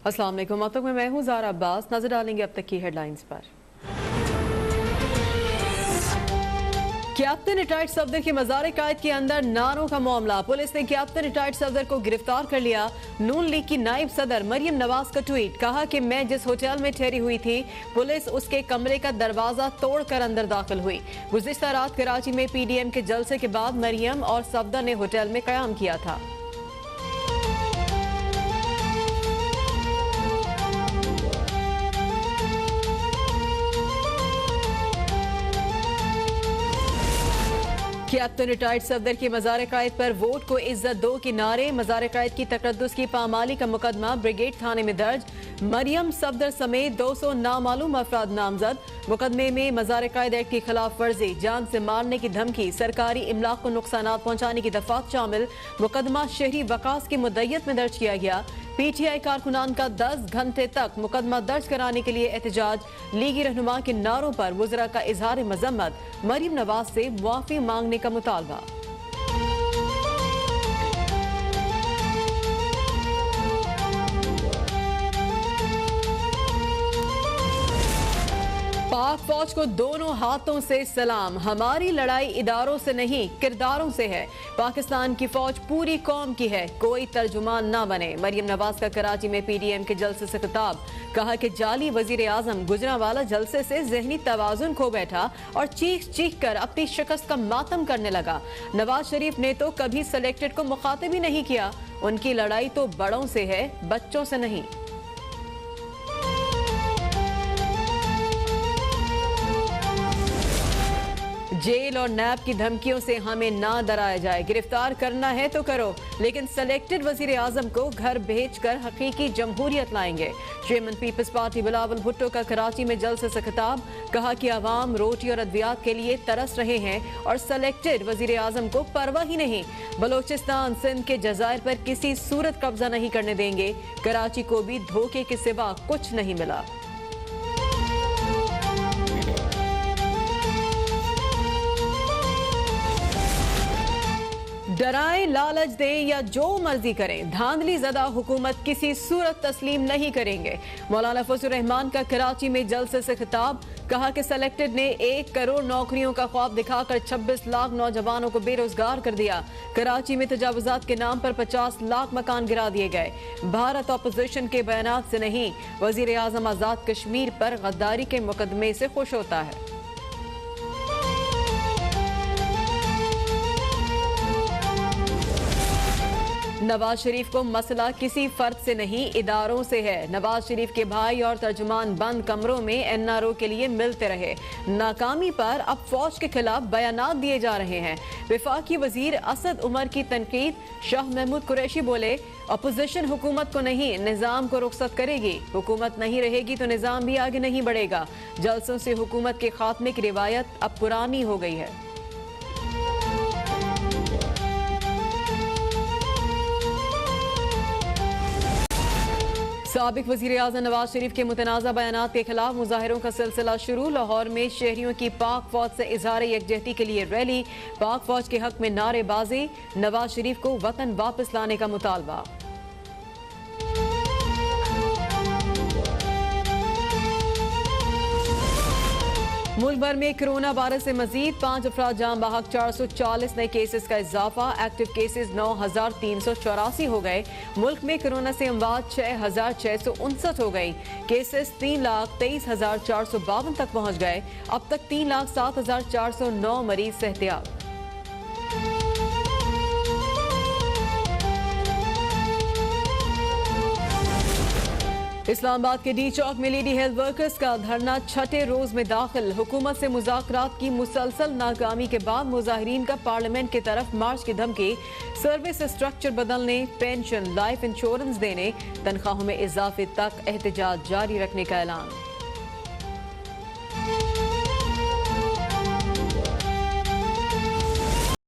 अस्सलाम वालेकुम। अब तक मैं हूँ ज़ारा अब्बास। नजर डालेंगे अब तक की हेडलाइंस पर। कैप्टन रिटायर्ड सफदर की मज़ार कायद के अंदर नारों का मामला। पुलिस ने कैप्टन रिटायर्ड सफदर को गिरफ्तार कर लिया। नून लीग की नायब सदर मरियम नवाज का ट्वीट, कहा कि मैं जिस होटल में ठहरी हुई थी, पुलिस उसके कमरे का दरवाजा तोड़कर अंदर दाखिल हुई। गुज़िश्ता रात कराची में PDM के जलसे के बाद मरियम और सफदर ने होटल में क़याम किया था। कैप्टन रिटायर्ड सफदर की मज़ार कायद पर वोट को इज्जत दो के नारे। मज़ार कायद की तकद्दुस की पामाली का मुकदमा ब्रिगेड थाने में दर्ज। मरियम सफदर समेत 200 नामालूम अफराद नामजद। मुकदमे में मज़ार कायद एक्ट की खिलाफ वर्जी, जान से मारने की धमकी, सरकारी इमलाक को नुकसान पहुंचाने की दफात शामिल। मुकदमा शहरी वकास की मुद्दत में दर्ज किया गया। PTI कारकुनान का 10 घंटे तक मुकदमा दर्ज कराने के लिए एहतजाज। लीगी रहनुमा के नारों पर वज़रा का इजहार मजम्मत। मरियम नवाज से मुआफ़ी मांगने का मुतालबा। पाक फौज को दोनों हाथों से सलाम। हमारी लड़ाई इदारों से नहीं, किरदारों से है। पाकिस्तान की फौज पूरी कौम की है, कोई तर्जुमान ना बने। मरियम नवाज का कराची में PDM के जलसे से खिताब, कहा कि जाली वजीर आजम गुजरांवाला जलसे से जहनी तवाजुन खो बैठा और चीख चीख कर अपनी शिकस्त का मातम करने लगा। नवाज शरीफ ने तो कभी सिलेक्टेड को मुखातिब ही नहीं किया। उनकी लड़ाई तो बड़ों से है, बच्चों से नहीं। जेल और नैब की धमकियों से हमें ना डराया जाए। गिरफ्तार करना है तो करो, लेकिन सिलेक्टेड वजीर आजम को घर भेजकर हकीकी जमहूरियत लाएंगे। Chairman Peoples Party Bilawal Bhutto का कराची में जलसे से खिताब, कहा कि आवाम रोटी और अद्वियात के लिए तरस रहे हैं और सिलेक्टेड वजीर आजम को परवाह ही नहीं। बलोचिस्तान सिंध के जजायर पर किसी सूरत कब्जा नहीं करने देंगे। कराची को भी धोखे के सिवा कुछ नहीं मिला। डराएं, लालच दें या जो मर्जी करें, धांधली ज़दा हुकूमत किसी सूरत तस्लीम नहीं करेंगे। मौलाना फजलुर रहमान का कराची में जलसे से खिताब, कहा कि सिलेक्टेड ने 1 करोड़ नौकरियों का ख्वाब दिखाकर 26 लाख नौजवानों को बेरोजगार कर दिया। कराची में तजावुजात के नाम पर 50 लाख मकान गिरा दिए गए। भारत अपोजिशन के बयानात से नहीं, वजीर आजम आजाद कश्मीर पर गद्दारी के मुकदमे से खुश होता है। नवाज शरीफ को मसला किसी फर्द से नहीं, इदारों से है। नवाज शरीफ के भाई और तर्जुमान बंद कमरों में NRO के लिए मिलते रहे। नाकामी पर अब फौज के खिलाफ बयानात दिए जा रहे हैं। वफाकी वजीर असद उमर की तनकीद, शाह महमूद कुरैशी बोले, अपोजिशन हुकूमत को नहीं, निज़ाम को रुखसत करेगी। हुकूमत नहीं रहेगी तो निज़ाम भी आगे नहीं बढ़ेगा। जलसों से हुकूमत के खात्मे की रिवायत अब पुरानी हो गई है। साबिक वज़ीर आज़म नवाज शरीफ के मुतनाज़ा बयानात के खिलाफ मुजाहिरों का सिलसिला शुरू। लाहौर में शहरियों की पाक फौज से इजहार यकजहती के लिए रैली। पाक फौज के हक में नारेबाजी। नवाज शरीफ को वतन वापस लाने का मुतालबा। मुल्क भर में कोरोना वायरस से मजीद 5 अफराद जान बहक। 440 नए केसेस का इजाफा। एक्टिव केसेस 9384 हो गए। मुल्क में कोरोना से अमवात 6659 हो गई। केसेस 3,23,452 तक पहुंच गए। अब तक 3,07,409 मरीज सेहतियाब। इस्लामाबाद के डी चौक में लेडी हेल्थ वर्कर्स का धरना 6ठे रोज में दाखिल। हुकूमत से मुज़ाकरात की मुसलसल नाकामी के बाद मुजाहिरीन का पार्लियामेंट की तरफ मार्च की धमकी। सर्विस स्ट्रक्चर बदलने, पेंशन, लाइफ इंश्योरेंस देने, तनख्वाहों में इजाफे तक एहतजाज जारी रखने का ऐलान।